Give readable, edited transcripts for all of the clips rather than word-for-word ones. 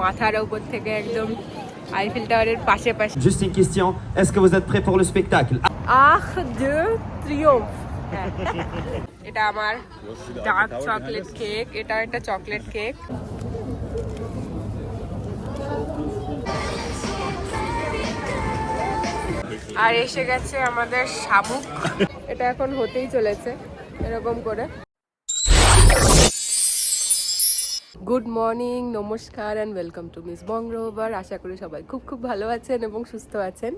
মাথার উপর থেকে একদম আইফেল টাওয়ারের পাশে পাশে। Juste une question, est-ce que vous êtes prêts pour le spectacle? Arc de Triomphe. এটা আমার ডার্ক চকলেট কেক, এটা একটা চকলেট কেক। আর এসে গেছে আমাদের শামুক, এটা এখন হতেই চলেছে এরকম করে। গুড মর্নিং, নমস্কার অ্যান্ড ওয়েলকাম টু মিস বঙ্গরোভার। আশা করি সবাই খুব খুব ভালো আছেন এবং সুস্থ আছেন।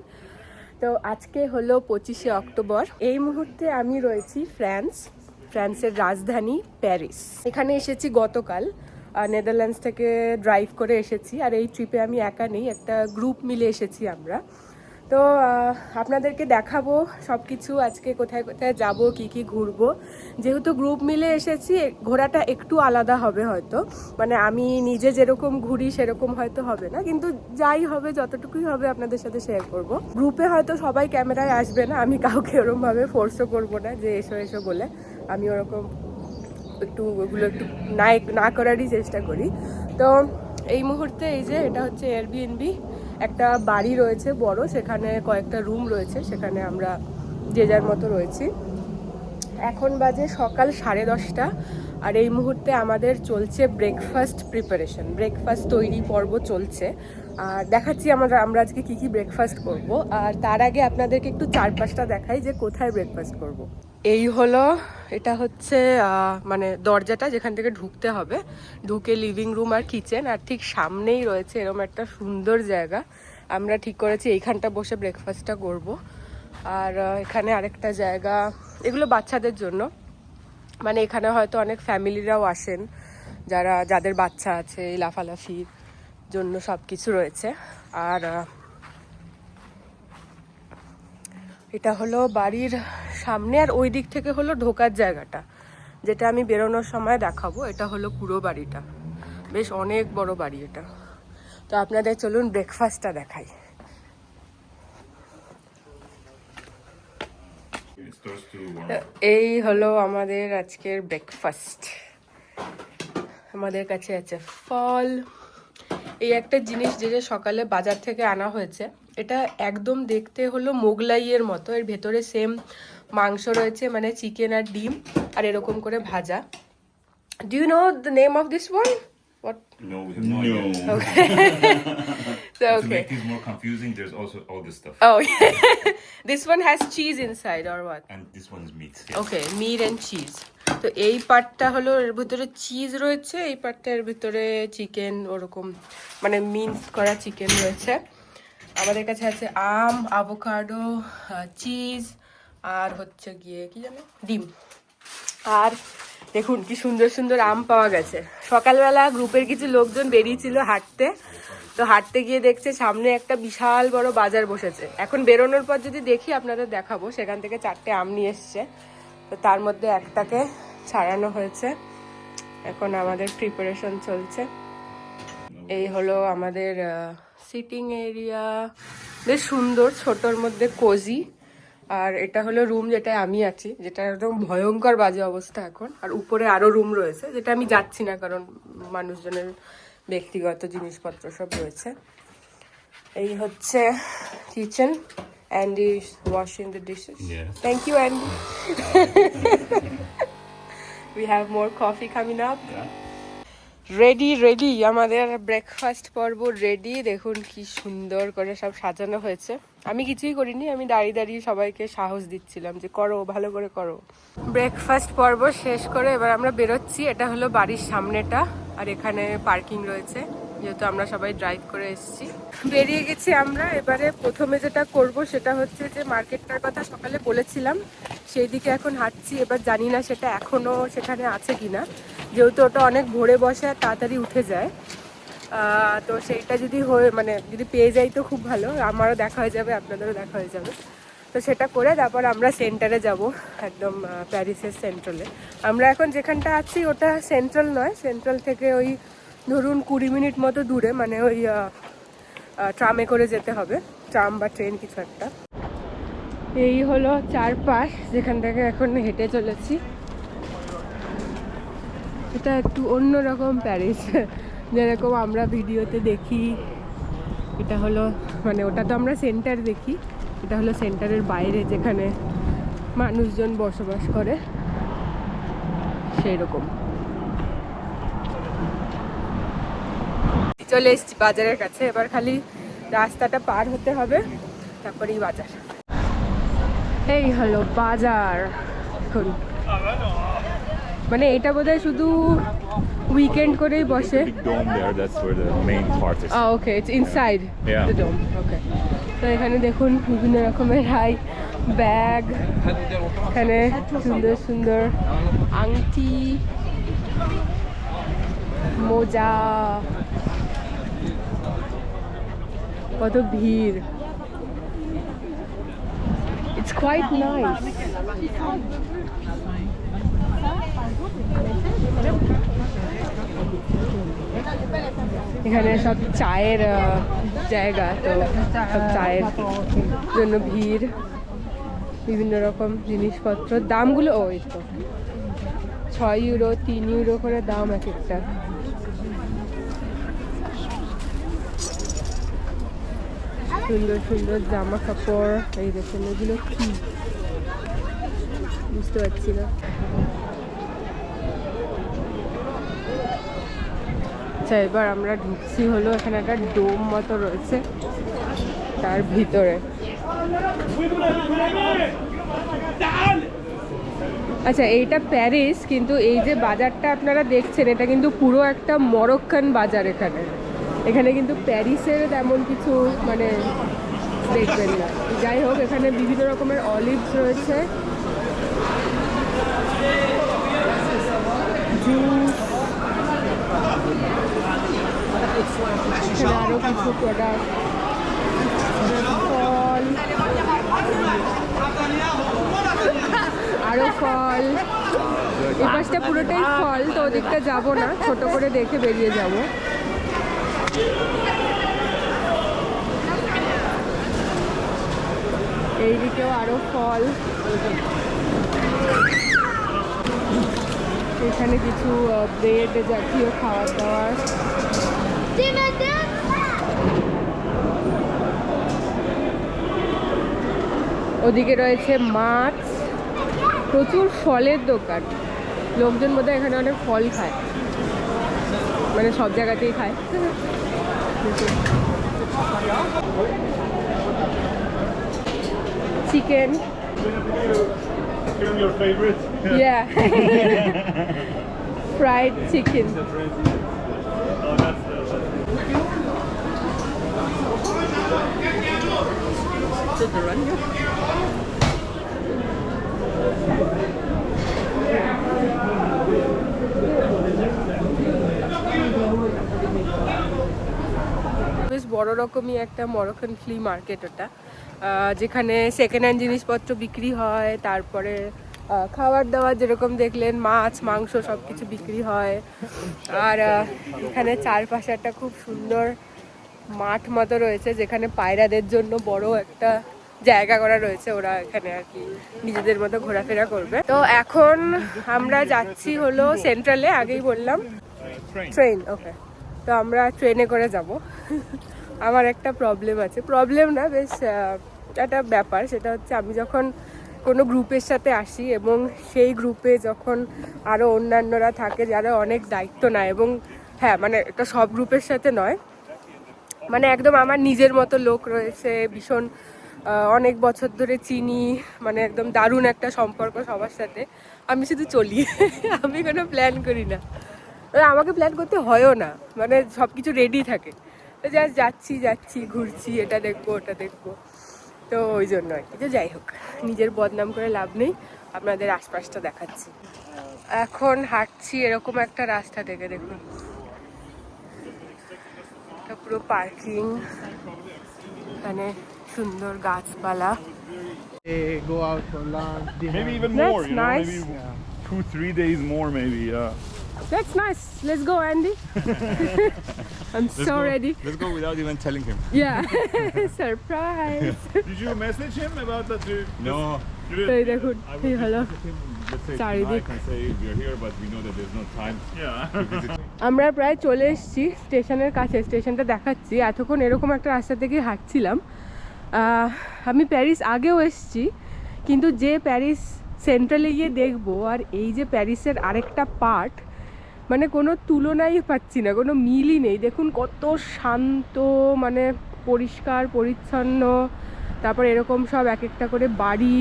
তো আজকে হলো 25শে অক্টোবর। এই মুহূর্তে আমি রয়েছি ফ্রান্সের রাজধানী প্যারিস। এখানে এসেছি গতকাল, নেদারল্যান্ডস থেকে ড্রাইভ করে এসেছি। আর এই ট্রিপে আমি একা নেই, একটা গ্রুপ মিলে এসেছি আমরা। তো আপনাদেরকে দেখাবো সব কিছু, আজকে কোথায় কোথায় যাব, কি কি ঘুরবো। যেহেতু গ্রুপ মিলে এসেছি, ঘোরাটা একটু আলাদা হবে হয়তো, মানে আমি নিজে যেরকম ঘুরি সেরকম হয়তো হবে না, কিন্তু যাই হবে যতটুকুই হবে আপনাদের সাথে শেয়ার করব। গ্রুপে হয়তো সবাই ক্যামেরায় আসবে না, আমি কাউকে ওরকমভাবে ফোর্সও করবো না যে এসো এসো বলে। আমি ওরকম একটু ওগুলো একটু না করারই চেষ্টা করি। তো এই মুহূর্তে এই যে এটা হচ্ছে এয়ারবিএনবি, একটা বাড়ি রয়েছে বড়, সেখানে কয়েকটা রুম রয়েছে, সেখানে আমরা যে যার মতো রয়েছি। এখন বাজে সকাল 10:30, আর এই মুহূর্তে আমাদের চলছে ব্রেকফাস্ট প্রিপারেশন, ব্রেকফাস্ট তৈরি পর্ব চলছে। আর দেখাচ্ছি আমরা আজকে কি কি ব্রেকফাস্ট করব। আর তার আগে আপনাদেরকে একটু চারপাশটা দেখাই যে কোথায় ব্রেকফাস্ট করব। এই হলো, এটা হচ্ছে মানে দরজাটা যেখান থেকে ঢুকতে হবে, ঢুকে লিভিং রুম আর কিচেন, আর ঠিক সামনেই রয়েছে এরকম একটা সুন্দর জায়গা। আমরা ঠিক করেছি এইখানটা বসে ব্রেকফাস্টটা করব। আর এখানে আরেকটা জায়গা, এগুলো বাচ্চাদের জন্য, মানে এখানে হয়তো অনেক ফ্যামিলিরাও আসেন যাদের বাচ্চা আছে, এই লাফালাফির জন্য সব কিছু রয়েছে। আর এটা হলো বাড়ির সামনে, আর ওই দিক থেকে হলো ঢোকার জায়গাটা, যেটা আমি বেরোনোর সময় দেখাবো। এটা হলো পুরো বাড়িটা, বেশ অনেক বড় বাড়ি এটা। তো আপনাদের চলুন ব্রেকফাস্টটা দেখাই। এই হলো আমাদের আজকের ব্রেকফাস্ট। আমাদের কাছে আছে ফল, এই একটা জিনিস যেটা সকালে বাজার থেকে আনা হয়েছে, এটা একদম দেখতে হলো মোগলাইয়ের মতো, এর ভেতরে সেম মাংস রয়েছে, মানে চিকেন আর ডিম, আর এরকম করে ভাজা। Do you know the name of this one? What? No, we have no idea. Okay. So, To okay. make things more confusing, there's also all this stuff. Oh, this one has cheese inside or what? And this one is meat. Okay, meat and cheese. তো এই পার্টটা হলো এর ভিতরে cheese রয়েছে, এই পার্টটার ভিতরে chicken, ওরকম মানে মিন্স করা চিকেন রয়েছে। আমাদের কাছে আছে আম, অ্যাভোকাডো, চিজ, আর হচ্ছে গিয়ে কি জানো, ডিম। আর দেখুন কি সুন্দর সুন্দর আম পাওয়া গেছে। সকালবেলা গ্রুপের কিছু লোকজন বেরিয়েছিল হাঁটতে, তো হাঁটতে গিয়ে দেখছে সামনে একটা বিশাল বড় বাজার বসেছে। এখন বেরোনোর পর যদি দেখি আপনাদের দেখাবো, সেখান থেকে 4টে আম নিয়ে এসছে, তো তার মধ্যে একটাকে ছাড়ানো হয়েছে। এখন আমাদের প্রিপারেশন চলছে। এই হলো আমাদের সিটিং এরিয়া, বেশ সুন্দর, ছোটোর মধ্যে কোজি। আর এটা হলো রুম যেটা আমি আছি, যেটা একদম ভয়ঙ্কর বাজে অবস্থা এখন। আর উপরে আরও রুম রয়েছে, যেটা আমি যাচ্ছি না কারণ মানুষজনের ব্যক্তিগত জিনিসপত্র সব রয়েছে। এই হচ্ছে kitchen, Andy is washing the dishes. Thank you Andy. We have more coffee coming up. Ready আমাদের ব্রেকফাস্ট পর্ব রেডি। দেখুন কি সুন্দর করে সব সাজানো হয়েছে। আমি কিছুই করিনি, আমি দাঁড়িয়ে দাঁড়িয়ে সবাইকে সাহস দিচ্ছিলাম যে করো, ভালো করে করো। ব্রেকফাস্ট পর্ব শেষ করে এবার আমরা বেরোচ্ছি। এটা হলো বাড়ির সামনেটা, আর এখানে পার্কিং রয়েছে, যেহেতু আমরা সবাই ড্রাইভ করে এসেছি। বেরিয়ে গেছি আমরা। এবারে প্রথমে যেটা করব সেটা হচ্ছে যে মার্কেটটার কথা সকালে বলেছিলাম, সেই দিকে এখন হাঁটছি। এবার জানি না সেটা এখনও সেখানে আছে কিনা, যেহেতু ওটা অনেক ভোরে বসে আর তাড়াতাড়ি উঠে যায়। তো সেইটা যদি যদি পেয়ে যাই তো খুব ভালো, আমারও দেখা হয়ে যাবে, আপনাদেরও দেখা হয়ে যাবে। তো সেটা করে তারপর আমরা সেন্টারে যাব, একদম প্যারিসের সেন্ট্রালে। আমরা এখন যেখানটা আছি ওটা সেন্ট্রাল নয়, সেন্ট্রাল থেকে ওই ধরুন 20 মিনিট মতো দূরে, মানে ওই ট্রামে করে যেতে হবে, ট্রাম বা ট্রেন কিছু একটা। এই হলো চারপাশ, যেখান থেকে এখন হেঁটে চলেছি। এটা একটু অন্যরকম প্যারিস, যেরকম আমরা ভিডিওতে দেখি, এটা হলো মানে ওটা তো আমরা সেন্টার দেখি, এটা হলো সেন্টারের বাইরে যেখানে মানুষজন বসবাস করে সেই রকম। চলে এসেছি বাজারের কাছে, এবার খালি রাস্তাটা পার হতে হবে, তারপরেই বাজার। এই হলো বাজার। এখন মানে এটা বোধহয় শুধু উইকেন্ড করেই বসে। Big dome there, that's where the main part is. Okay, it's inside Yeah. The dome. Okay, তো এখানে দেখুন বিভিন্ন রকমের হাই ব্যাগ, এখানে সুন্দর সুন্দর আংটি, মোজা, কত ভিড়। It's quite nice. এখানে সব চায়ের জায়গা, তো সব চায়ের জন্য ভিড়। বিভিন্ন রকম জিনিসপত্র, দামগুলো ওই তো 6 ইউরো 3 ইউরো করে দাম এক একটা। সুন্দর সুন্দর জামা কাপড়, এই দেখুন এগুলো কি বুঝতে পারছি না। আচ্ছা, এবার আমরা ঢুকছি হলো এখানে একটা ডোম মতো রয়েছে তার ভিতরে। আচ্ছা, এইটা প্যারিস, কিন্তু এই যে বাজারটা আপনারা দেখছেন এটা কিন্তু পুরো একটা মরক্কান বাজার। এখানে এখানে কিন্তু প্যারিসের তেমন কিছু মানে দেখবেন না। যাই হোক, এখানে বিভিন্ন রকমের অলিভস রয়েছে, জুস, এখানে আরও কিছু প্রোডাক্ট, ফল, আরও ফল। এই পাশটা পুরোটাই ফল, তো ওদিকটা যাবো না, ছোট করে দেখে বেরিয়ে যাব। এইদিকেও আরো ফল, এখানে কিছু ব্রেড জাতীয় খাবার দাবার। ওদিকে রয়েছে মাছ, প্রচুর ফলের দোকান। লোকজন বোধহয় এখানে অনেক ফল খায়, মানে সব জায়গাতেই খায়। Chicken, Your favorite? yeah, fried chicken. বেশ বড় রকমই একটা মরক্কান ফ্লি মার্কেট ওটা, যেখানে সেকেন্ড হ্যান্ড জিনিসপত্র বিক্রি হয়, তারপরে খাবার দাবার যেরকম দেখলেন মাছ মাংস সব কিছু বিক্রি হয়। আর এখানে চারপাশে একটা খুব সুন্দর মাঠ মতো রয়েছে, যেখানে পায়রাদের জন্য বড় একটা জায়গা করা রয়েছে, ওরা এখানে আর কি নিজেদের মতো ঘোরাফেরা করবে। তো এখন আমরা যাচ্ছি হলো সেন্ট্রালে, আগেই বললাম ট্রেন। ওকে, তো আমরা ট্রেনে করে যাব। আমার একটা প্রবলেম আছে, প্রবলেম না বেশ একটা ব্যাপার, সেটা হচ্ছে আমি যখন কোনো গ্রুপের সাথে আসি এবং সেই গ্রুপে যখন আরও অন্যান্যরা থাকে যারা অনেক দায়িত্ব নেয়, এবং হ্যাঁ মানে এটা সব গ্রুপের সাথে নয়, মানে একদম আমার নিজের মতো লোক রয়েছে, ভীষণ অনেক বছর ধরে চিনি, মানে একদম দারুণ একটা সম্পর্ক সবার সাথে, আমি শুধু চলি। আমি কোনো প্ল্যান করি না, আমাকে প্ল্যান করতে হয়ও না, মানে সব কিছু রেডি থাকে, জাস্ট যাচ্ছি ঘুরছি, এটা দেখবো ওটা দেখবো, তো ওই জন্য আর কি। তো যাই হোক, নিজের বদনাম করে লাভ নেই, আপনাদের আশপাশটা দেখাচ্ছি। এখন হাঁটছি এরকম একটা রাস্তা থেকে, দেখুন এটা পুরো পার্কিং, এখানে সুন্দর গাছপালা। Go out for lunch, dinner. Maybe even That's more, you know, nice. maybe 2-3 days more, maybe. That's nice. Let's go, Andy. I'm so ready. Let's go without even telling him. Yeah. Surprise. Did you message him about that? No. তো এই দেখুন, এই হলো Let's say চারিদিক। tonight and say we're here, but we know that there's no time. Yeah. আমরা প্রায় চলে এসেছি স্টেশনের কাছে, স্টেশনটা দেখাচ্ছি। এতক্ষণ এরকম একটা রাস্তা থেকে হাঁটছিলাম। আমি প্যারিস আগেও এসেছি, কিন্তু যে প্যারিস সেন্ট্রালে গিয়ে দেখবো আর এই যে প্যারিসের আরেকটা পার্ট, মানে কোনো তুলনাই পাচ্ছি না, কোনো মিলই নেই। দেখুন কত শান্ত, মানে পরিষ্কার পরিচ্ছন্ন, তারপর এরকম সব এক একটা করে বাড়ি।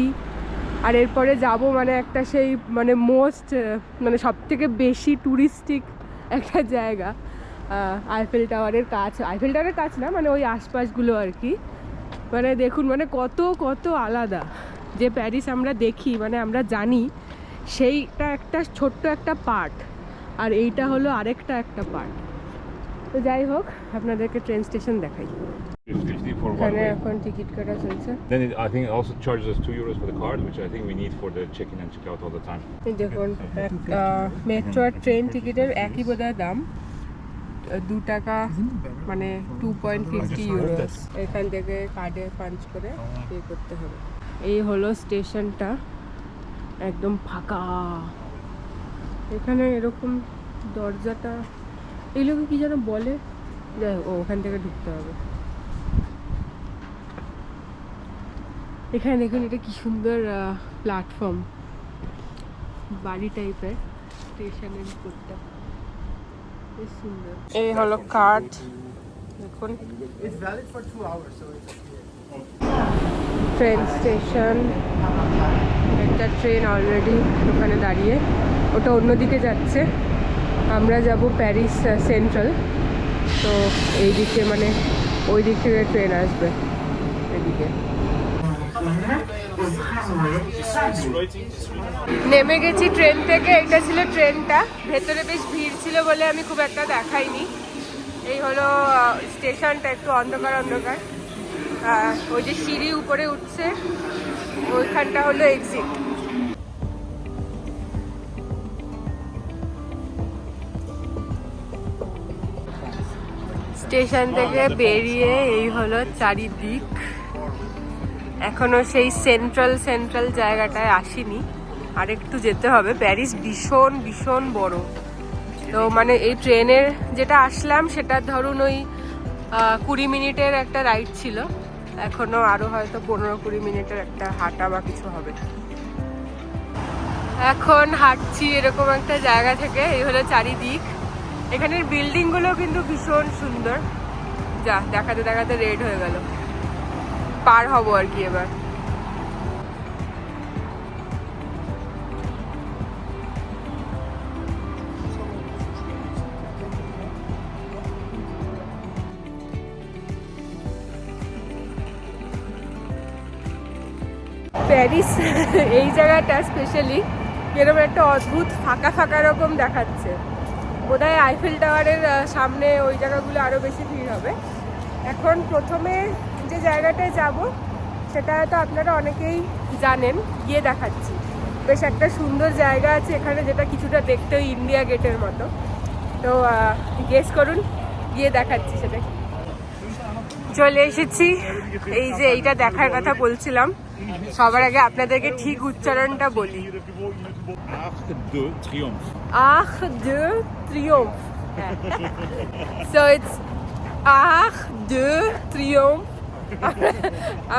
আর এরপরে যাব মানে একটা সেই মানে মানে সব থেকে বেশি ট্যুরিস্টিক একটা জায়গা, আইফেল টাওয়ারের কাছ না, মানে ওই আশপাশগুলো আর কি। মানে দেখুন মানে কত কত আলাদা। যে প্যারিস আমরা দেখি, মানে আমরা জানি, সেইটা একটা ছোট্ট একটা পার্ট, আর এইটা হলো আরেকটা একটা পার্ট। তো যাই হোক, আপনাদেরকে ট্রেন স্টেশন দেখাই। 50 for one এখানে way. এখন টিকিট কাটা চলছে। Then I think it also charges us 2 euros for the card, which I think we need for the check-in and check-out all the time. এই দেখুন মেট্রো আর train টিকিটের একই বোধহয় দাম, 2 টাকা, মানে 2.50 ইউরোস। এখান থেকে কার্ডে পাঞ্চ করে পে করতে হবে। এই হলো স্টেশনটা, একদম ফাঁকা। এখানে এরকম দরজাটা, এগুলোকে কি যেন বলে, যাই হোক ওখান থেকে ঢুকতে হবে। এখানে দেখুন এটা কি সুন্দর প্ল্যাটফর্ম, বাড়ি টাইপের, স্টেশনের উপরটা বেশ সুন্দর। এই হলো কার্ড, দেখুন It's valid for 2 hours, so it's train station. একটা ট্রেন অলরেডি ওখানে দাঁড়িয়ে, ওটা অন্যদিকে যাচ্ছে। আমরা যাব প্যারিস সেন্ট্রাল, তো এই দিকে মানে ওই দিক থেকে ট্রেন আসবে এদিকে। নেমে গেছি ট্রেন থেকে, এটা ছিল ট্রেনটা। ভেতরে বেশ ভিড় ছিল বলে আমি খুব একটা দেখাইনি। এই হলো স্টেশনটা, একটু অন্ধকার অন্ধকার। ওই যে সিঁড়ি উপরে উঠছে, ওইখানটা হলো এক্সিট। স্টেশন থেকে বেরিয়ে এই হলো চারিদিক। এখনো সেই সেন্ট্রাল জায়গাটায় আসিনি, আর একটু যেতে হবে। প্যারিস ভীষণ ভীষণ বড়। তো মানে এই ট্রেনের যেটা আসলাম সেটা ধরুন ওই 20 মিনিটের একটা রাইড ছিল, এখনো আরো হয়তো 15-20 মিনিটের একটা হাঁটা বা কিছু হবে। এখন হাঁটছি এরকম একটা জায়গা থেকে। এই হলো চারিদিক। এখানের বিল্ডিং গুলো কিন্তু ভীষণ সুন্দর। যা দেখাতে দেখাতে রেড হয়ে গেল, পার হব আর কি এবার। প্যারিস এই জায়গাটা স্পেশালি এরকম একটা অদ্ভুত ফাঁকা ফাঁকা রকম দেখাচ্ছে। বোধহয় আইফেল টাওয়ারের সামনে ওই জায়গাগুলো আরও বেশি ভিড় হবে। এখন প্রথমে যে জায়গাটায় যাব সেটা হয়তো আপনারা অনেকেই জানেন, গিয়ে দেখাচ্ছি। বেশ একটা সুন্দর জায়গা আছে এখানে, যেটা কিছুটা দেখতে ওই ইন্ডিয়া গেটের মতো। তো গেস করুন, গিয়ে দেখাচ্ছি সেটা। চলে এসেছি। এই যে এইটা দেখার কথা বলছিলাম, সবার আগে আপনাদেরকে ঠিক উচ্চারণটা বলি। Arc de Triomphe. Arc de Triomphe. So it's Arc de Triomphe.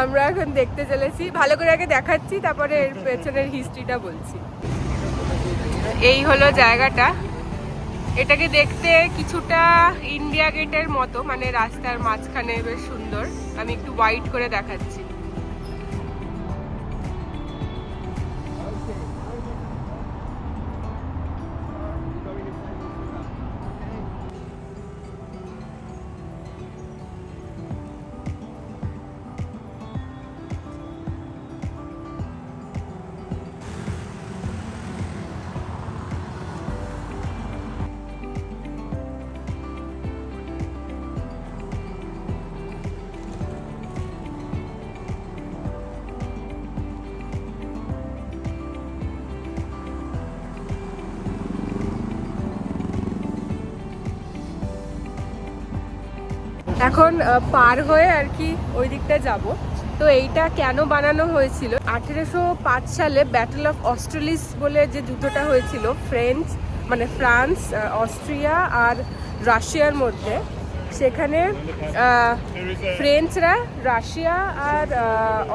আমরা এখন দেখতে চলেছি, ভালো করে আগে দেখাচ্ছি, তারপরে এর পেছনের হিস্ট্রিটা বলছি। এই হলো জায়গাটা। এটাকে দেখতে কিছুটা ইন্ডিয়া গেটের মতো, মানে রাস্তার মাঝখানে, বেশ সুন্দর। আমি একটু ওয়াইড করে দেখাচ্ছি। এখন পার হয়ে আর কি ওই দিকটা যাব। তো এইটা কেন বানানো হয়েছিল, 1805 সালে ব্যাটল অফ অস্ট্রেলিস বলে যে যুদ্ধটা হয়েছিল ফ্রেঞ্চ মানে ফ্রান্স, অস্ট্রিয়া আর রাশিয়ার মধ্যে। সেখানে ফ্রেঞ্চরা রাশিয়া আর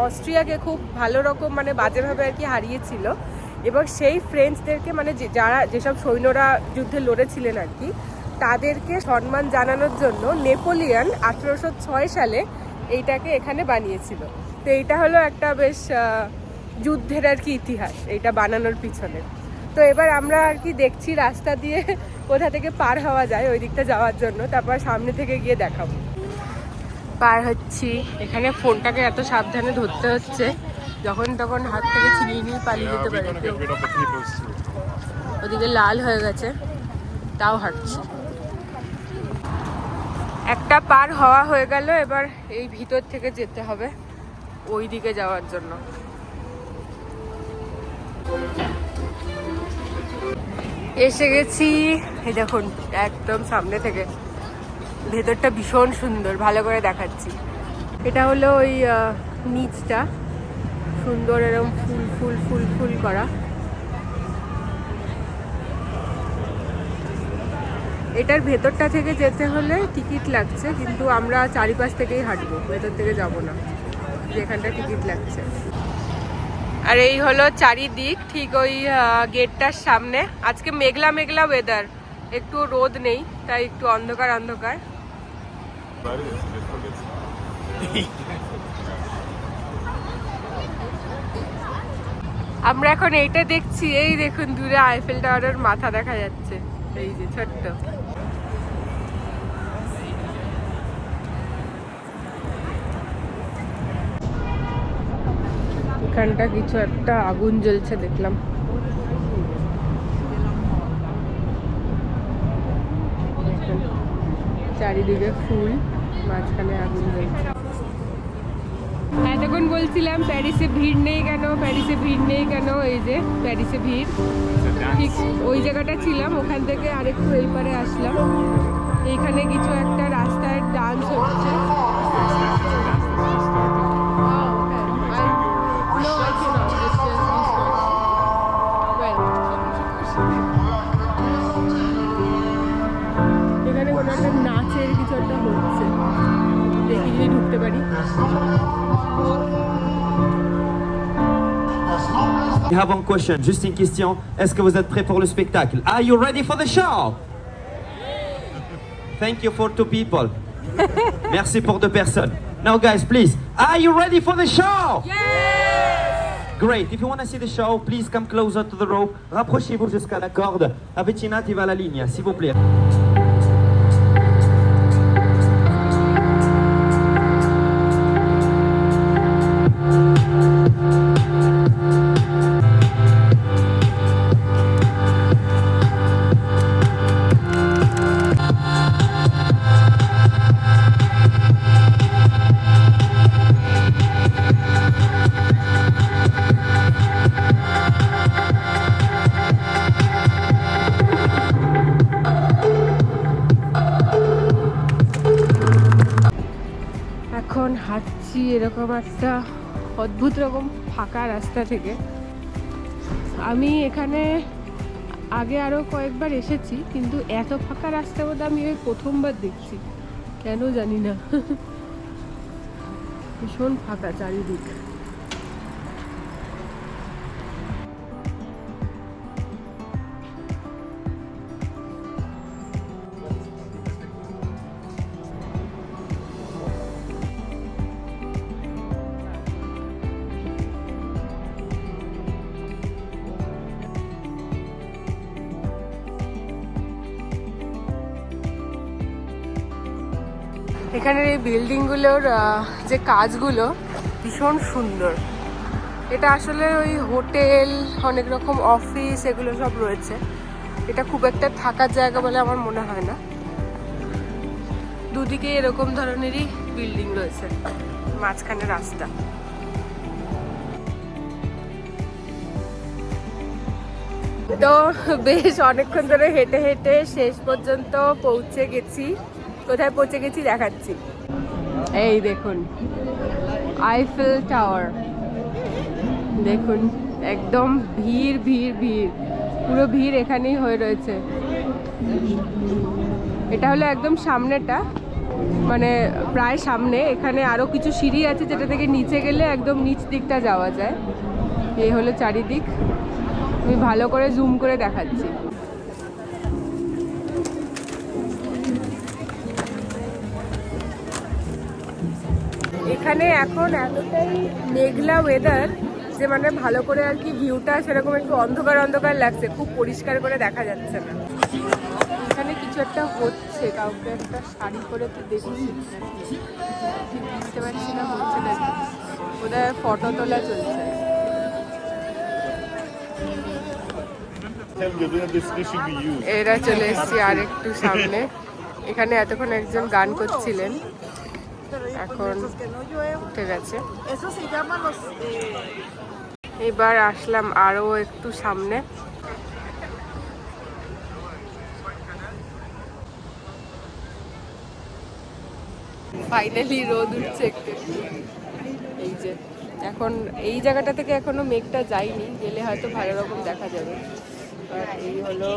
অস্ট্রিয়াকে খুব ভালো রকম মানে বাজেভাবে আর কি হারিয়েছিল, এবং সেই ফ্রেঞ্চদেরকে মানে যেসব সৈন্যরা যুদ্ধে লড়েছিলেন আর কি, তাদেরকে সম্মান জানানোর জন্য নেপোলিয়ন 1806 সালে এইটাকে এখানে বানিয়েছিল। তো এইটা হলো একটা বেশ যুদ্ধের আর কি ইতিহাস এইটা বানানোর পিছনে। তো এবার আমরা আর কি দেখছি রাস্তা দিয়ে কোথা থেকে পার হওয়া যায় ওই দিকটা যাওয়ার জন্য, তারপর সামনে থেকে গিয়ে দেখাবো। পার হচ্ছি, এখানে ফোনটাকে এত সাবধানে ধরতে হচ্ছে, যখন তখন হাত থেকে ছিনিয়ে নিয়ে পালিয়ে যেতে পারে। ওদিকে লাল হয়ে গেছে, তাও হাঁটছি। একটা পার হওয়া হয়ে গেল, এবার এই ভিতর থেকে যেতে হবে ওই দিকে যাওয়ার জন্য। এসে গেছি, এই দেখুন একদম সামনে থেকে। ভেতরটা ভীষণ সুন্দর, ভালো করে দেখাচ্ছি। এটা হলো ওই নিচটা, সুন্দর এরকম ফুল ফুল ফুল ফুল করা। এটার ভেতরটা থেকে যেতে হলে টিকিট লাগছে, কিন্তু আমরা চারিপাশ থেকেই হাঁটবো, ভেতর থেকে যাব না, যেখানটা টিকিট লাগছে। আর এই হলো চারিদিক, ঠিক ওই গেটটার সামনে। আজকে মেঘলা মেঘলা ওয়েদার, একটু রোদ নেই, তাই একটু অন্ধকার অন্ধকার। আমরা এখন এইটা দেখছি, এই দেখুন দূরে আইফেল টাওয়ারের মাথা দেখা যাচ্ছে, এই যে ছোট্ট। এখানটা কিছু একটা আগুন জ্বলছে দেখলাম। চারিদিকে ফুল, মাঝখানে আগুন জ্বলছে। এতক্ষণ বলছিলাম প্যারিসে ভিড় নেই কেন, প্যারিসে ভিড় নেই কেন, এই যে প্যারিসে ভিড়। ঠিক ওই জায়গাটা ছিলাম, ওখান থেকে আরেকটু এই পারে আসলাম। এইখানে কিছু একটা রাস্তায় ডান্স হচ্ছে। এখানে কোনো একটা নাচের কিছু একটা হচ্ছে, দেখি যদি ঢুকতে পারি। We have one question, juste une question. Est-ce que vous êtes prêts pour le spectacle? Are you ready for the show? Thank you for 2 people. Merci pour 2 personnes. Now guys, please, are you ready for the show? Yes! Great. If you want to see the show, please come closer to the rope. Rapprochez-vous jusqu'à la corde. Avvicinati alla linea, s'il vous plaît. এখন হাঁটছি এরকম একটা অদ্ভুত রকম ফাঁকা রাস্তা থেকে। আমি এখানে আগে আরও কয়েকবার এসেছি, কিন্তু এত ফাঁকা রাস্তা বোধ আমি ওই প্রথমবার দেখছি, কেন জানি না। ভীষণ ফাঁকা চারিদিক। এখানের এই বিল্ডিংগুলোর যে কাজগুলো ভীষণ সুন্দর। এটা আসলে ওই হোটেল, অনেক রকম অফিস, এগুলো সব রয়েছে। এটা খুব একটা থাকার জায়গা বলে আমার মনে হয় না। দুদিকে এরকম ধরনেরই বিল্ডিং রয়েছে, মাঝখানে রাস্তা। তো বেশ অনেকক্ষণ ধরে হেঁটে হেঁটে শেষ পর্যন্ত পৌঁছে গেছি। কোথায় পৌঁছে গেছি দেখাচ্ছি। এই দেখুন আইফেল টাওয়ার, দেখুন একদম ভিড় ভিড় ভিড়। পুরো ভিড় এখানেই হয়ে রয়েছে। এটা হলো একদম সামনেটা, মানে প্রায় সামনে। এখানে আরো কিছু সিঁড়ি আছে যেটা থেকে নিচে গেলে একদম নিচ দিকটা যাওয়া যায়। এই হলো চারিদিক, আমি ভালো করে জুম করে দেখাচ্ছি। এখানে এখন এতটাই মেঘলা ওয়েদার যে মানে ভালো করে আর কি ভিউটা সেরকম একটু অন্ধকার অন্ধকার লাগছে, খুব পরিষ্কার করে দেখা যাচ্ছে না। এখানে কিছু একটা হচ্ছে, কাউকে একটা শাড়ি পরে তো দেখছি, ঠিক বুঝতে পারছি না হচ্ছে না, বোধহয় ফটো তোলা চলছে। এরা চলে এসছি আর একটু সামনে। এখানে এতক্ষণ একজন গান করছিলেন, এখন উঠে গেছে। এবার আসলাম আরো একটু সামনে। ফাইনালি রোদ উঠছে একটু। এই যে এখন এই জায়গাটা থেকে এখনো মেঘটা যায়নি, গেলে হয়তো ভালো রকম দেখা যাবে। আর এই হলো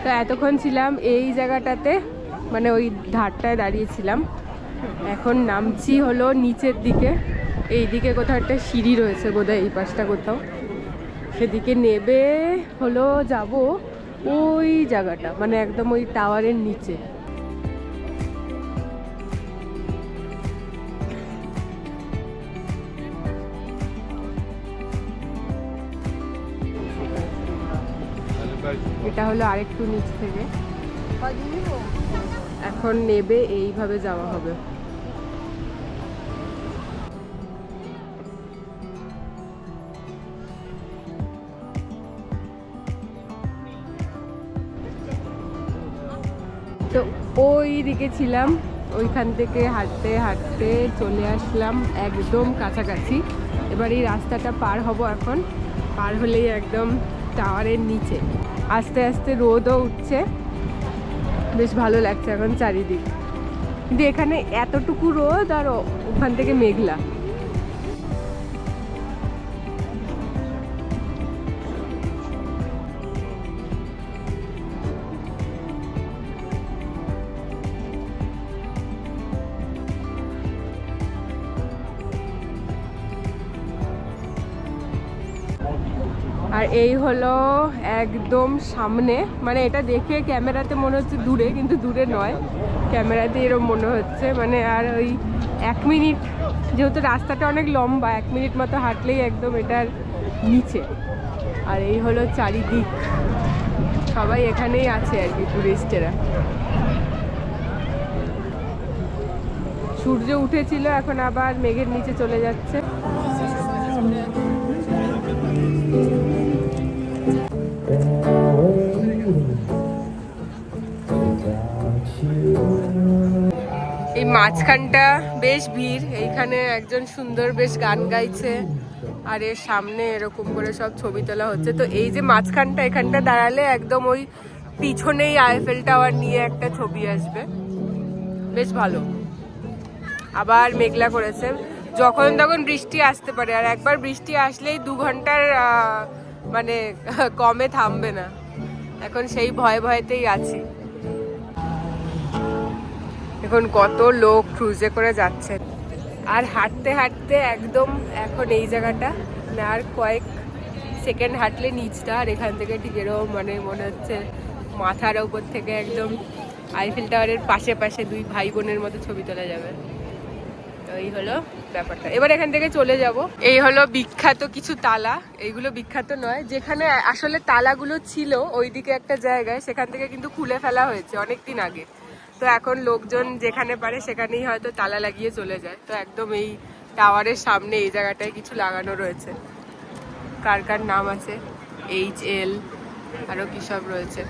তো এতক্ষণ ছিলাম এই জায়গাটাতে, মানে ওই ধারটায় দাঁড়িয়েছিলাম। এখন নামছি হলো নিচের দিকে, এই দিকে কোথাও একটা সিঁড়ি রয়েছে বোধহয়, এই পাশটা কোথাও, সেদিকে নেবে হলো যাব ওই জায়গাটা, মানে একদম ওই টাওয়ারের নিচে। এটা হলো আরেকটু নিচ থেকে, এখন নেবে এইভাবে যাওয়া হবে। তো ওই দিকে ছিলাম, ওইখান থেকে হাঁটতে হাঁটতে চলে আসলাম একদম কাছাকাছি। এবার এই রাস্তাটা পার হব, এখন পার হলেই একদম টাওয়ারের নিচে। আস্তে আস্তে রোদও উঠছে, বেশ ভালো লাগছে এখন চারিদিক। কিন্তু এখানে এতটুকু রোদ আর ওখান থেকে মেঘলা। আর এই হলো একদম সামনে, মানে এটা দেখে ক্যামেরাতে মনে হচ্ছে দূরে, কিন্তু দূরে নয়, ক্যামেরাতে এরকম মনে হচ্ছে। মানে আর ওই 1 মিনিট, যেহেতু রাস্তাটা অনেক লম্বা, 1 মিনিট মতো হাঁটলেই একদম এটার নিচে। আর এই হলো চারিদিক, সবাই এখানেই আছে আর কি, টুরিস্টেরা। সূর্য উঠেছিল, এখন আবার মেঘের নিচে চলে যাচ্ছে। এই মাঝখানটা বেশ ভিড়, এইখানে একজন সুন্দর বেশ গান গাইছে, আর এর সামনে এরকম করে সব ছবি তোলা হচ্ছে। তো এই যে মাঝখানটা, এখানটা দাঁড়ালে একদম ওই পিছনেই আইফেল টাওয়ার নিয়ে একটা ছবি আসবে, বেশ ভালো। আবার মেঘলা করেছে, যখন তখন বৃষ্টি আসতে পারে, আর একবার বৃষ্টি আসলেই 2 ঘন্টার মানে কমে থামবে না। এখন সেই ভয়ে ভয়েতেই আছি। এখন কত লোক ক্রুজে করে যাচ্ছে, আর হাঁটতে হাঁটতে একদম এখন এই জায়গাটা, মানে আর কয়েক সেকেন্ড হাঁটলে নিচটা, আর এখান থেকে ঠিক এরকম মানে মনে হচ্ছে মাথার উপর থেকে একদম আইফেল টাওয়ারের পাশে পাশে 2 ভাই বোনের মতো ছবি তোলা যাবে। তো এই হলো ব্যাপারটা। এবার এখান থেকে চলে যাব। এই হলো বিখ্যাত কিছু তালা, এইগুলো বিখ্যাত নয়, যেখানে আসলে তালাগুলো ছিল ওইদিকে একটা জায়গায়, সেখান থেকে কিন্তু খুলে ফেলা হয়েছে অনেকদিন আগে। তো এখন লোকজন যেখানে পারে সেখানেই হয়তো তালা লাগিয়ে চলে যায়। তো একদম এই টাওয়ারের সামনে এই জায়গাটায় কিছু লাগানো রয়েছে, কার কার নাম আছে, HL আরো কি সব রয়েছে।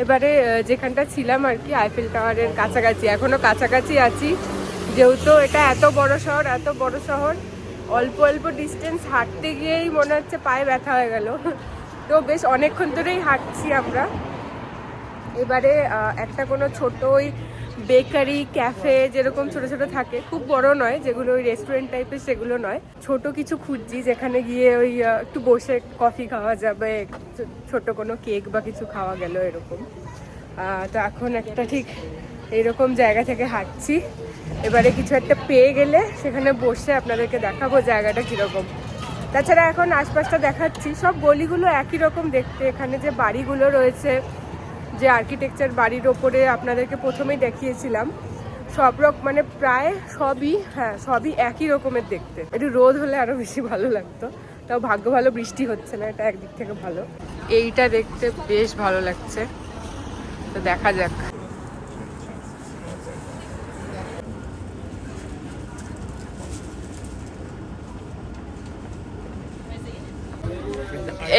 এবারে যেখানটা ছিলাম আর কি, আইফেল টাওয়ারের কাছাকাছি, এখনো কাছাকাছি আছি, যেহেতু এটা এত বড় শহর, অল্প অল্প ডিস্টেন্স হাঁটতে গিয়েই মনে হচ্ছে পায়ে ব্যথা হয়ে গেল। তো বেশ অনেকক্ষণ ধরেই হাঁটছি আমরা। এবারে একটা কোনো ছোট ওই বেকারি ক্যাফে যেরকম ছোট ছোট থাকে, খুব বড় নয়, যেগুলো ওই রেস্টুরেন্ট টাইপের সেগুলো নয়, ছোট কিছু খুঁজছি যেখানে গিয়ে ওই একটু বসে কফি খাওয়া যাবে, ছোট কোনো কেক বা কিছু খাওয়া গেল এরকম। তো এখন একটা ঠিক এইরকম জায়গা থেকে হাঁটছি। এবারে কিছু একটা পেয়ে গেলে সেখানে বসে আপনাদেরকে দেখাবো জায়গাটা কীরকম। তাছাড়া এখন আশপাশটা দেখাচ্ছি, সব গলিগুলো একই রকম দেখতে। এখানে যে বাড়িগুলো রয়েছে, যে আর্কিটেকচার বাড়ির ওপরে আপনাদেরকে প্রথমেই দেখিয়েছিলাম, সব রকম মানে প্রায় সবই একই রকমের দেখতে। একটু রোদ হলে আরো বেশি ভালো লাগতো, তাও ভাগ্য ভালো বৃষ্টি হচ্ছে না, এটা একদিক থেকে ভালো। এইটা দেখতে বেশ ভালো লাগছে, তো দেখা যাক।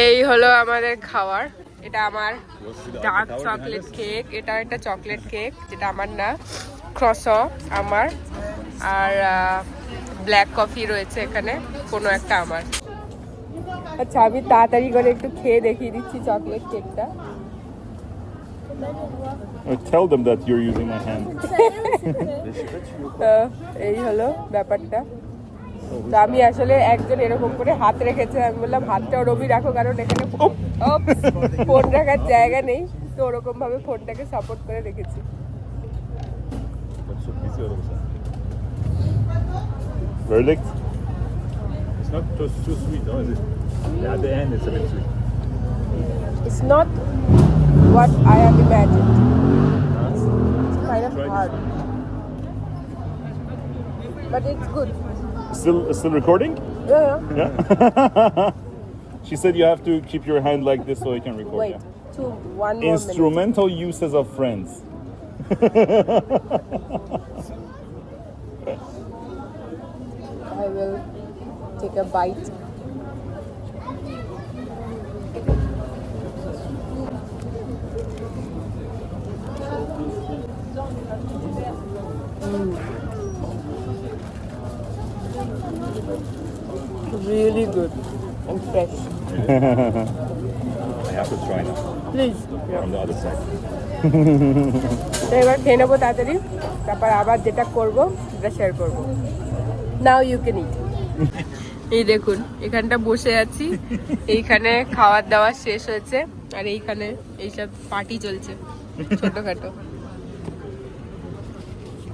এই হলো আমাদের খাবার। এটা আমার ডার্ক চকলেট কেক, এটা একটা চকলেট কেক যেটা আমার না, ক্রসো আমার, আর ব্ল্যাক কফি রয়েছে এখানে কোনো একটা আমার। আচ্ছা আমি তাড়াতাড়ি করে একটু খেয়ে দেখিয়ে দিচ্ছি চকলেট কেকটা। Tell them that you're using my hand. এই হলো ব্যাপারটা। তো আমি আসলে একজন এরকম করে হাত রেখেছে, আমি বললাম হাতটা ওরকমই রাখো, কারণ এখানে ফোন রাখার জায়গা নেই, তো ওরকম ভাবে ফোনটাকে সাপোর্ট করে রেখেছি। Verdict? It's not too sweet, no, is it? Yeah, at the end it's a bit sweet. It's not what I have imagined. It's kind of hard, but it's good. Still recording? Yeah. Yeah. She said you have to keep your hand like this so you can record. Wait, Yeah. one more Instrumental uses of friends. minute. I will take a bite. Really good and fresh. I have to try now Please. from the other side. তো এবার খেয়ে নেবো তাড়াতাড়ি, তারপর আবার যেটা করবো সেটা শেয়ার করবো। নাও ইউ ক্যান ইট। এই দেখুন এখানটা বসে আছি, এইখানে খাওয়ার দাওয়া শেষ হয়েছে, আর এইখানে এইসব পার্টি চলছে ছোটখাটো।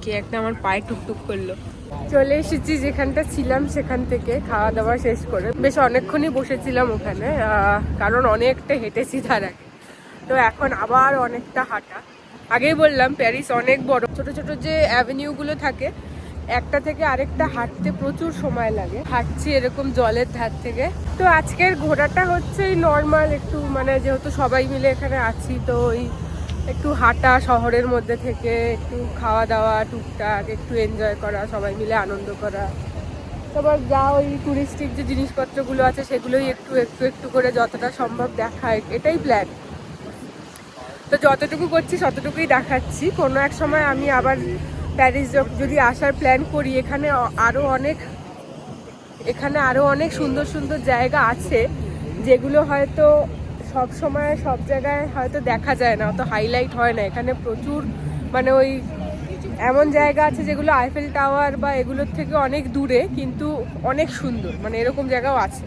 কে একটা আমার পায়ে টুকটুক করলো। চলে এসেছি যেখানটা ছিলাম সেখান থেকে খাওয়া দাওয়া শেষ করে। বেশ অনেকক্ষণই বসেছিলাম ওখানে, কারণ অনেকটা হেঁটেছি তার আগে। তো এখন আবার অনেকটা হাঁটা। আগেই বললাম প্যারিস অনেক বড়, ছোট ছোট যে অ্যাভিনিউগুলো থাকে একটা থেকে আরেকটা হাঁটতে প্রচুর সময় লাগে। হাঁটছি এরকম জলের ধার থেকে। তো আজকের ঘোরাটা হচ্ছে এই নর্মাল একটু, মানে যেহেতু সবাই মিলে এখানে আছি, তো ওই একটু হাঁটা শহরের মধ্যে থেকে, একটু খাওয়া দাওয়া টুকটাক, একটু এনজয় করা, সবাই মিলে আনন্দ করা। তারপর যা ওই টুরিস্টিক যে জিনিসপত্রগুলো আছে সেগুলোই একটু একটু একটু করে যতটা সম্ভব দেখায়, এটাই প্ল্যান। তো যতটুকু করছি ততটুকুই দেখাচ্ছি। কোনো এক সময় আমি আবার প্যারিস যদি আসার প্ল্যান করি, এখানে আরও অনেক সুন্দর সুন্দর জায়গা আছে যেগুলো হয়তো সব সময় সব জায়গায় হয়তো দেখা যায় না, অত হাইলাইট হয় না। এখানে প্রচুর মানে ওই এমন জায়গা আছে যেগুলো আইফেল টাওয়ার বা এগুলোর থেকে অনেক দূরে, কিন্তু অনেক সুন্দর, মানে এরকম জায়গাও আছে,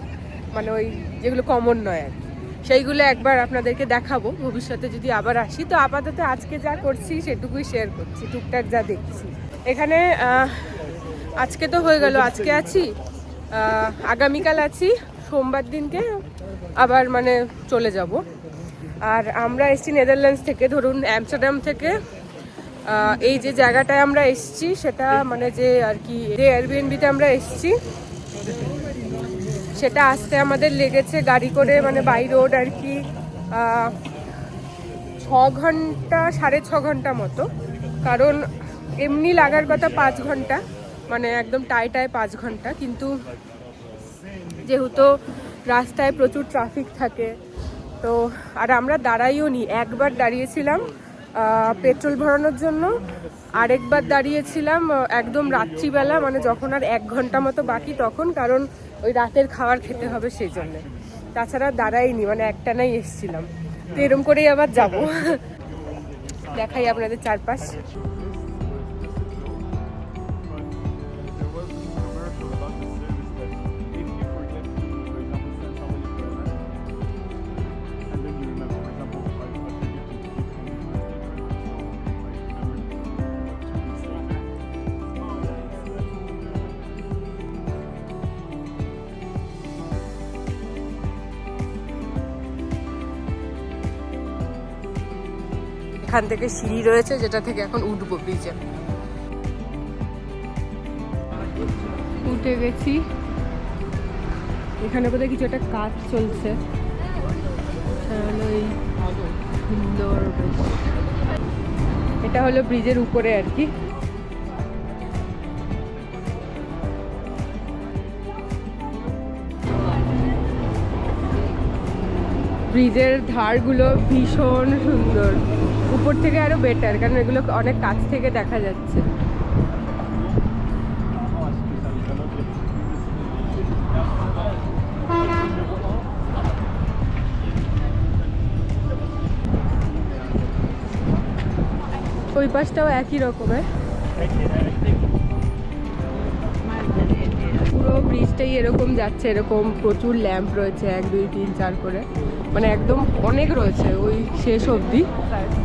মানে ওই যেগুলো কমন নয় আর কি। সেইগুলো একবার আপনাদেরকে দেখাবো ভবিষ্যতে যদি আবার আসি। তো আপাতত আজকে যা করছি সেটুকুই শেয়ার করছি, টুকটাক যা দেখছি। এখানে আজকে তো হয়ে গেল, আজকে আছি, আগামীকাল আছি, সোমবার দিনকে আবার মানে চলে যাব। আর আমরা এসছি নেদারল্যান্ডস থেকে, ধরুন অ্যামস্টারডাম থেকে। এই যে জায়গাটায় আমরা এসছি সেটা মানে যে আর কি যে এয়ারবিএনবিতে আমরা এসছি সেটা আসতে আমাদের লেগেছে গাড়ি করে, মানে বাই রোড আর কি 6 ঘন্টা 6.5 ঘন্টা মতো। কারণ এমনি লাগার কথা 5 ঘন্টা, মানে একদম টায় 5 ঘন্টা, কিন্তু যেহেতু রাস্তায় প্রচুর ট্রাফিক থাকে তো। আর আমরা দাঁড়াইও নি, একবার দাঁড়িয়েছিলাম পেট্রোল ভরানোর জন্য, আরেকবার দাঁড়িয়েছিলাম একদম রাত্রিবেলা, মানে যখন আর 1 ঘন্টা মতো বাকি তখন, কারণ ওই রাতের খাবার খেতে হবে সেই জন্যে। তাছাড়া দাঁড়াইনি, মানে একটানাই এসেছিলাম। তো এরকম করেই আবার যাব। দেখাই আপনাদের চারপাশ। এখান থেকে সিঁড়ি রয়েছে যেটা থেকে এখন উঠবো ব্রিজে। উঠে গেছি। এখানে বোধহয় কিছু একটা কাজ চলছে। সুন্দর, এটা হলো ব্রিজের উপরে আর কি। ব্রিজের ধারগুলো ভীষণ সুন্দর, উপর থেকে আরো বেটার, কারণ এগুলো অনেক কাছ থেকে দেখা যাচ্ছে। ওই পাশটাও একই রকমের, পুরো ব্রিজটাই এরকম যাচ্ছে। এরকম প্রচুর ল্যাম্প রয়েছে, 1 2 3 4 করে, মানে একদম অনেক রয়েছে ওই শেষ অবধি।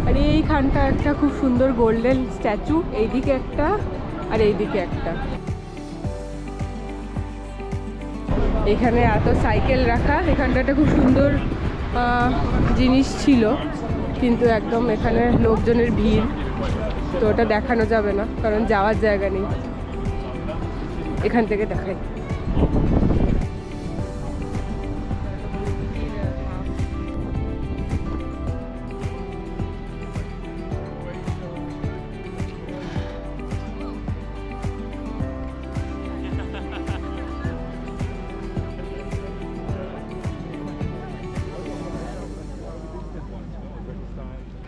আর এইখানটা একটা খুব সুন্দর গোল্ডেন স্ট্যাচু, এইদিকে একটা আর এইদিকে একটা। এখানে এত সাইকেল রাখা, এখানটা একটা খুব সুন্দর জিনিস ছিল, কিন্তু একদম এখানে লোকজনের ভিড়, তো ওটা দেখানো যাবে না কারণ যাওয়ার জায়গা নেই। এখান থেকে দেখাই।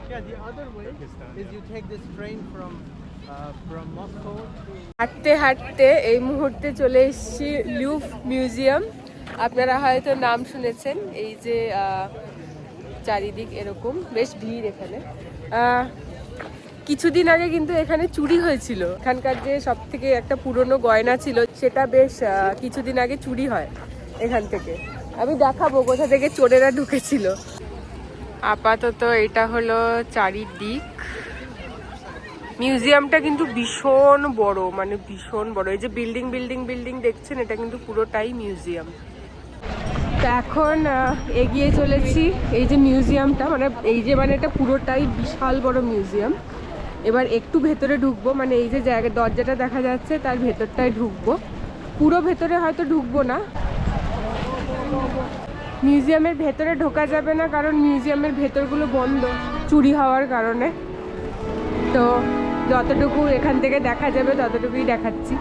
Yeah, the other way is you take this train from Moscow. হাঁটতে হাঁটতে এই মুহূর্তে চলে এসেছি লুভ মিউজিয়াম। আপনারা হয়তো নাম শুনেছেন। এই যে চারিদিক এরকম বেশ ভিড় এখানে। কিছুদিন আগে কিন্তু এখানে চুরি হয়েছিল। এখানকার যে সব থেকে একটা পুরনো গয়না ছিল সেটা বেশ কিছুদিন আগে চুরি হয় এখান থেকে। আমি দেখাবো কোথা থেকে চোরেরা ঢুকেছিল। আপাতত এটা হলো চারিদিক। মিউজিয়ামটা কিন্তু ভীষণ বড়, মানে ভীষণ বড়। এই যে বিল্ডিং বিল্ডিং বিল্ডিং দেখছেন, এটা কিন্তু পুরোটাই মিউজিয়াম। তো এখন এগিয়ে চলেছি এই যে মিউজিয়ামটা, মানে এই যে মানে এটা পুরোটাই বিশাল বড় মিউজিয়াম। এবার একটু ভেতরে ঢুকবো, মানে এই যে জায়গা দরজাটা দেখা যাচ্ছে তার ভেতরটায় ঢুকবো। পুরো ভেতরে হয়তো ঢুকবো না, মিউজিয়ামের ভেতরে ঢোকা যাবে না কারণ মিউজিয়ামের ভেতরগুলো বন্ধ চুরি হওয়ার কারণে। তো যতটুকু এখান থেকে দেখা যাবে ততটুকুই দেখাচ্ছি।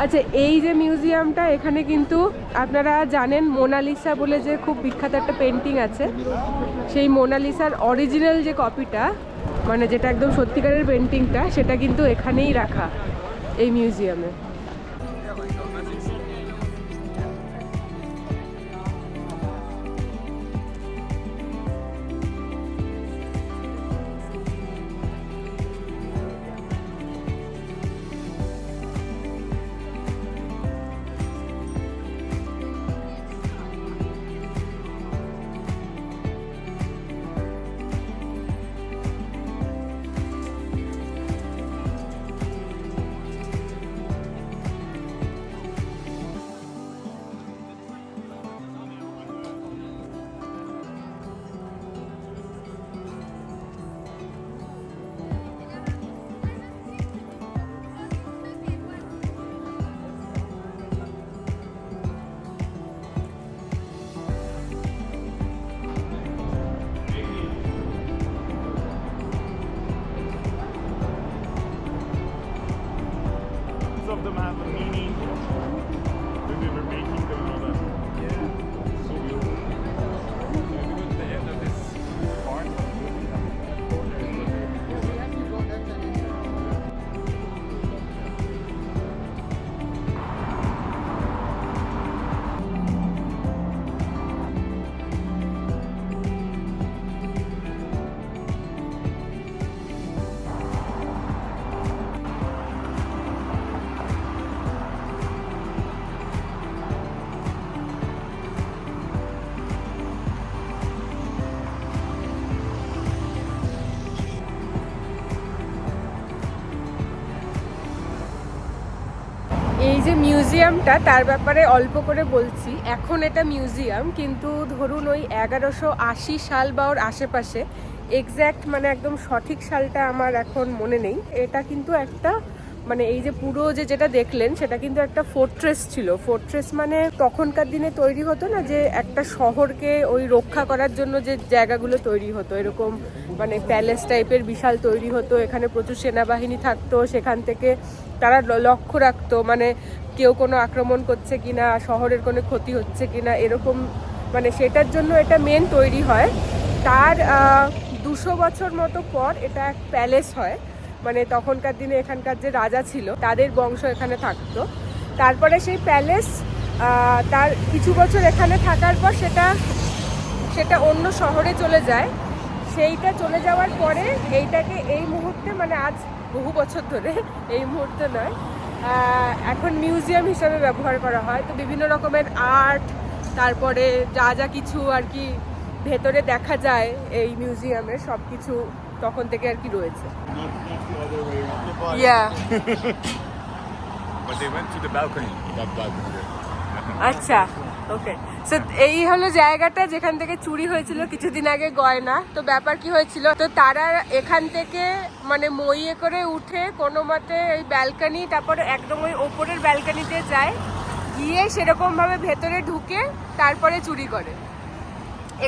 আচ্ছা, এই যে মিউজিয়ামটা, এখানে কিন্তু আপনারা জানেন মোনালিসা বলে যে খুব বিখ্যাত একটা পেন্টিং আছে, সেই মোনালিসার অরিজিনাল যে কপিটা, মানে যেটা একদম সত্যিকারের পেন্টিংটা, সেটা কিন্তু এখানেই রাখা এই মিউজিয়ামে। এই যে মিউজিয়ামটা, তার ব্যাপারে অল্প করে বলছি। এখন এটা মিউজিয়াম, কিন্তু ধরুন ওই 1180 সাল বা ওর আশেপাশে, এক্স্যাক্ট মানে একদম সঠিক সালটা আমার এখন মনে নেই, এটা কিন্তু একটা মানে এই যে পুরো যেটা দেখলেন সেটা কিন্তু একটা ফোর্ট্রেস ছিল। ফোর্ট্রেস মানে তখনকার দিনে তৈরি হতো না যে একটা শহরকে ওই রক্ষা করার জন্য যে জায়গাগুলো তৈরি হতো, এরকম মানে প্যালেস টাইপের বিশাল তৈরি হতো, এখানে প্রচুর সেনাবাহিনী থাকতো, সেখান থেকে তারা লক্ষ্য রাখতো মানে কেউ কোনো আক্রমণ করছে কিনা, শহরের কোনো ক্ষতি হচ্ছে কিনা, এরকম মানে সেটার জন্য এটা মেন তৈরি হয়। তার 200 বছর মতো পর এটা এক প্যালেস হয়, মানে তখনকার দিনে এখানকার যে রাজা ছিল তাদের বংশ এখানে থাকতো। তারপরে সেই প্যালেস তার কিছু বছর এখানে থাকার পর সেটা অন্য শহরে চলে যায়। সেইটা চলে যাওয়ার পরে এইটাকে এই মুহূর্তে মানে আজ বহু বছর ধরে, এই মুহূর্তে নয়, এখন মিউজিয়াম হিসাবে ব্যবহার করা হয়। তো বিভিন্ন রকমের আর্ট, তারপরে যা যা কিছু আর কি ভেতরে দেখা যায় এই মিউজিয়ামে, সব কিছু তখন থেকে আর কি রয়েছে। Not the other way around. Yeah But they went to the balcony. That balcony there. আচ্ছা, ওকে। সো এই হলো জায়গাটা যেখান থেকে চুরি হয়েছিল কিছুদিন আগে গয়না। তো ব্যাপার কি হয়েছিল, তো তারা এখান থেকে মানে মইয়ে করে উঠে কোনো মতে ওই ব্যালকনি, তারপরে একদম ওই ওপরের ব্যালকনিতে যায়, গিয়ে সেরকম ভাবে ভেতরে ঢুকে তারপরে চুরি করে।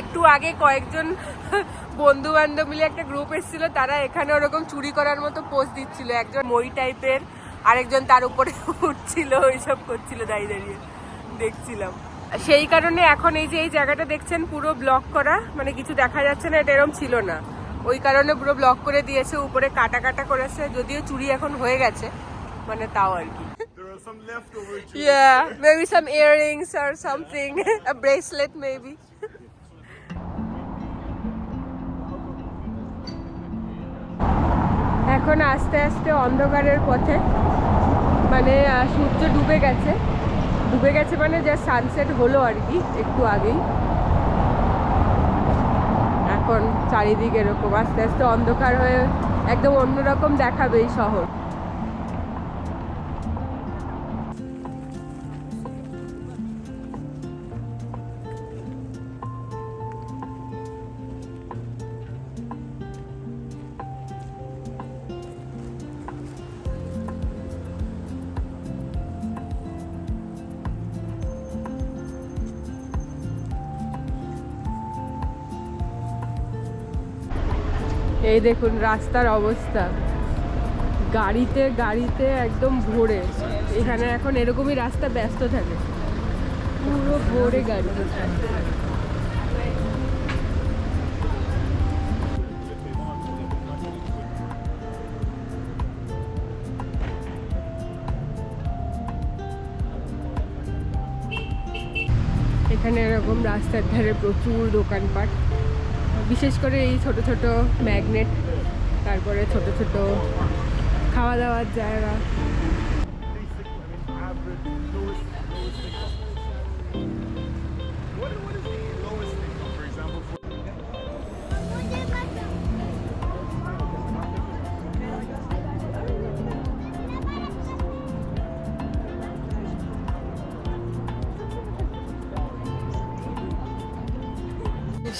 একটু আগে কয়েকজন বন্ধু বান্ধব মিলে একটা গ্রুপ এসেছিল, তারা এখানে ওরকম চুরি করার মতো পোজ দিচ্ছিল, একজন মই টাইপের, আরেকজন তার উপরে উঠছিল, ওইসব করছিল, দাঁড়িয়ে দাঁড়িয়ে দেখছিলাম। সেই কারণে এখন এই যে এই জায়গাটা দেখছেন পুরো ব্লক করা, মানে কিছু দেখা যাচ্ছে না, এটা এরকম ছিল না, ওই কারণে পুরো ব্লক করে দিয়েছে, উপরে কাটা কাটা করেছে, যদিও চুরি এখন হয়ে গেছে, মানে তাও আর কি। There are some leftover. Yeah, maybe some earrings or something, a bracelet maybe. এখন আস্তে আস্তে অন্ধকারের পথে, মানে সূর্য ডুবে গেছে মানে যা সানসেট হলো আর কি একটু আগেই। এখন চারিদিকে এরকম আস্তে আস্তে অন্ধকার হয়ে একদম অন্যরকম দেখাবে এই শহর। এই দেখুন রাস্তার অবস্থা, গাড়িতে একদম ভরে। এখানে এখন এরকমই রাস্তা ব্যস্ত থাকে, পুরো ভরে গাড়ি। এখানে এরকম রাস্তার ধারে প্রচুর দোকানপাট, বিশেষ করে এই ছোট ছোট ম্যাগনেট, তারপরে ছোট ছোট খাওয়া দাওয়ার জায়গা।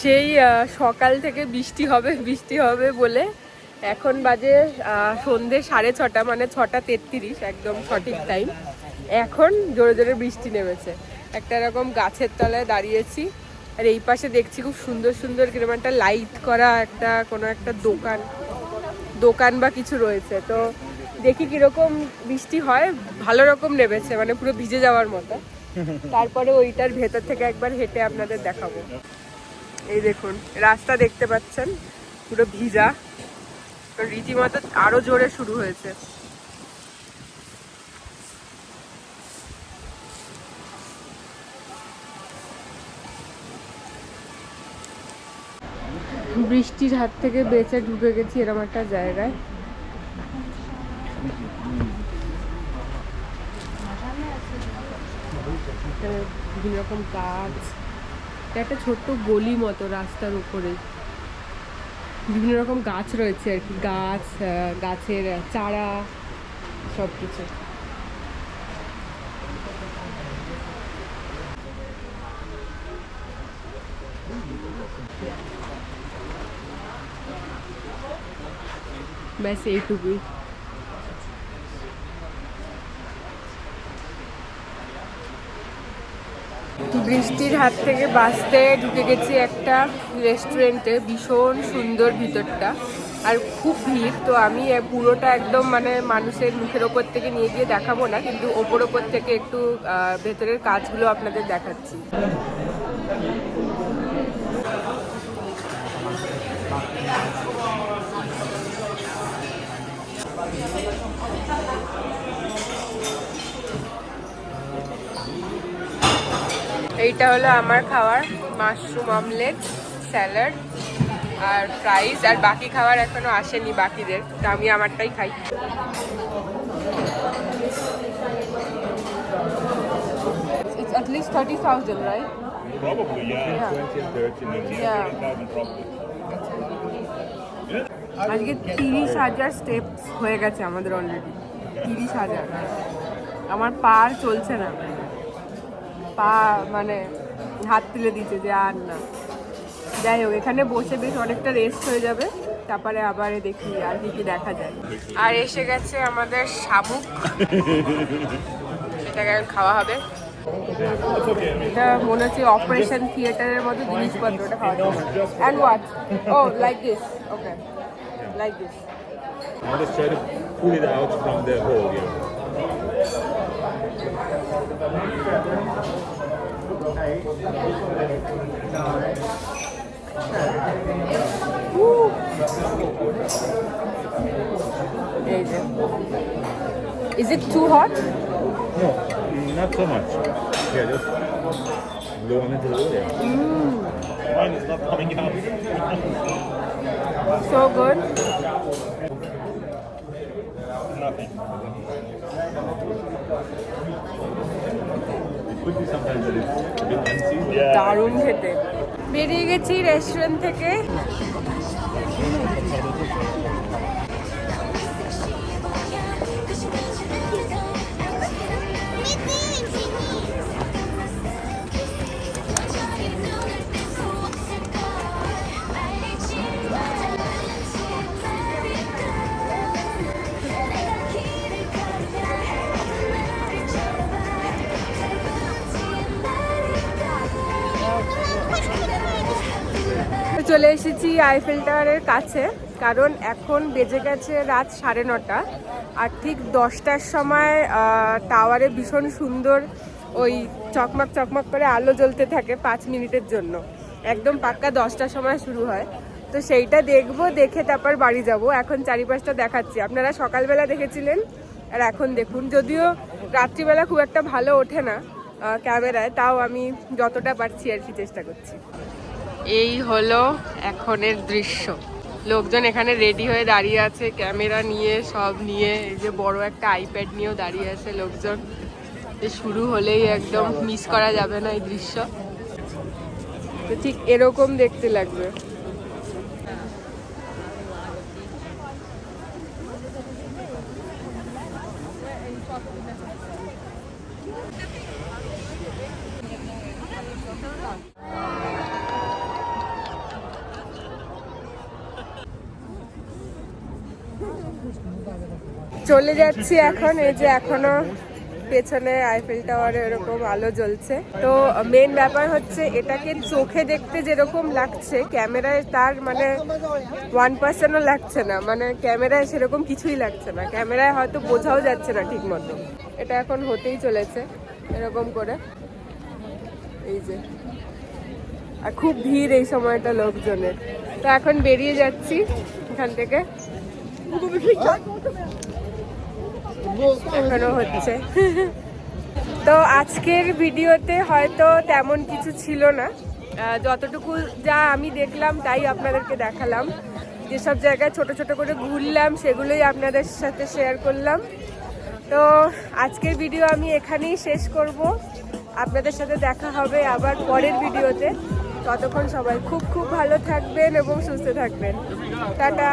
সেই সকাল থেকে বৃষ্টি হবে বলে এখন বাজে সন্ধে 6:30, মানে 6:33, একদম সঠিক টাইম। এখন জোরে জোরে বৃষ্টি নেমেছে। একটা এরকম গাছের তলায় দাঁড়িয়েছি, আর এই পাশে দেখছি খুব সুন্দর সুন্দর কিরকম একটা লাইট করা একটা কোনো একটা দোকান বা কিছু রয়েছে। তো দেখি কিরকম বৃষ্টি হয়, ভালো রকম নেমেছে, মানে পুরো ভিজে যাওয়ার মতো। তারপরে ওইটার ভেতর থেকে একবার হেঁটে আপনাদের দেখাবো। এই দেখুন রাস্তা দেখতে পাচ্ছেন পুরো ভিজা, রীতিমতো আরো জোরে শুরু হয়েছে। বৃষ্টির হাত থেকে বেঁচে ঢুকে গেছি এরকম একটা জায়গায়। বিভিন্ন রকম গাছ, একটা ছোট্ট গলি মতো রাস্তার উপরে, বিভিন্ন রকম গাছ রয়েছে আর কি, গাছের চারা সব কিছু। ব্যাস এইটুকুই। বৃষ্টির হাত থেকে বাঁচতে ঢুকে গেছি একটা রেস্টুরেন্টে, ভীষণ সুন্দর ভিতরটা আর খুব ভিড়। তো আমি পুরোটা একদম মানে মানুষের মুখের ওপর থেকে নিয়ে গিয়ে দেখাবো না, কিন্তু ওপর থেকে একটু ভেতরের কাজগুলো আপনাদের দেখাচ্ছি। এইটা হলো আমার খাবার, মাশরুম অমলেট, স্যালাড আর ফ্রাইস। আর বাকি খাবার এখনো আসেনি বাকিদের, তো আমি আমারটাই খাই। It's at least 30,000, right? Probably, yeah. Yeah. 20 and 30, maybe. Yeah. 30,000 probably. আজকে 30,000 স্টেপস হয়ে গেছে আমাদের অলরেডি। 30,000। আমার পা আর চলছে না, পা মানে হাত তুলে দিচ্ছে যে আর না। যাই হোক, এখানে বসে বেশ অনেকটা রেস্ট হয়ে যাবে, তারপরে আবার দেখি আর কি কি দেখা যায়। আর এসে গেছে আমাদের শামুক, সেটাকে এখন খাওয়া হবে। এটা মনে হচ্ছে অপারেশন থিয়েটারের মতো জিনিসপত্র, ওটা খাওয়া যাবে। And what? Oh like this, okay, like this. I'll just try to pull it out from the hole, yeah. Is it too hot? No, not so much. Yeah, just blow on into the oil. Mine is not coming out. So good. Nothing. It could be sometimes that it's a bit unseasoned. Yeah. দারুণ খেতে। বেরিয়ে গেছি restaurant থেকে। চলে এসেছি Eiffel টাওয়ারের কাছে, কারণ এখন বেজে গেছে রাত 9:30, আর ঠিক 10টার সময় টাওয়ারে ভীষণ সুন্দর ওই চকমক চকমক করে আলো জ্বলতে থাকে 5 মিনিটের জন্য। একদম পাক্কা 10টার সময় শুরু হয়, তো সেইটা দেখবো, দেখে তারপর বাড়ি যাব। এখন চারিপাশটা দেখাচ্ছি, আপনারা সকালবেলা দেখেছিলেন আর এখন দেখুন। যদিও রাত্রিবেলা খুব একটা ভালো ওঠে না ক্যামেরায়, তাও আমি যতটা পারছি আর কি চেষ্টা করছি। এই হলো এখনের দৃশ্য। লোকজন এখানে রেডি হয়ে দাঁড়িয়ে আছে, ক্যামেরা নিয়ে সব নিয়ে। এই যে বড় একটা আইপ্যাড নিয়েও দাঁড়িয়ে আছে লোকজন। শুরু হলেই একদম মিস করা যাবে না এই দৃশ্য। তো ঠিক এরকম দেখতে লাগবে। চলে যাচ্ছি এখন। এই যে এখনো পেছনে আইফেল টাওয়ারে এরকম আলো জ্বলছে। তো মেন ব্যাপার হচ্ছে এটাকে চোখে দেখতে যেরকম লাগছে, ক্যামেরায় তার মানে 1%ও লাগছে না। মানে ক্যামেরায় সেরকম কিছুই লাগছে না, ক্যামেরায় হয়তো বোঝাও যাচ্ছে না ঠিক মতো। এটা এখন হতেই চলেছে এরকম করে। এই যে, আর খুব ভিড় এই সময়টা লোকজনের। তো এখন বেরিয়ে যাচ্ছি এখান থেকে। এখনো হচ্ছে। তো আজকের ভিডিওতে হয়তো তেমন কিছু ছিল না, যতটুকু যা আমি দেখলাম তাই আপনাদেরকে দেখালাম। যেসব জায়গায় ছোট ছোট করে ঘুরলাম সেগুলোই আপনাদের সাথে শেয়ার করলাম। তো আজকের ভিডিও আমি এখানেই শেষ করব। আপনাদের সাথে দেখা হবে আবার পরের ভিডিওতে। ততক্ষণ সবাই খুব খুব ভালো থাকবেন এবং সুস্থ থাকবেন। টাটা।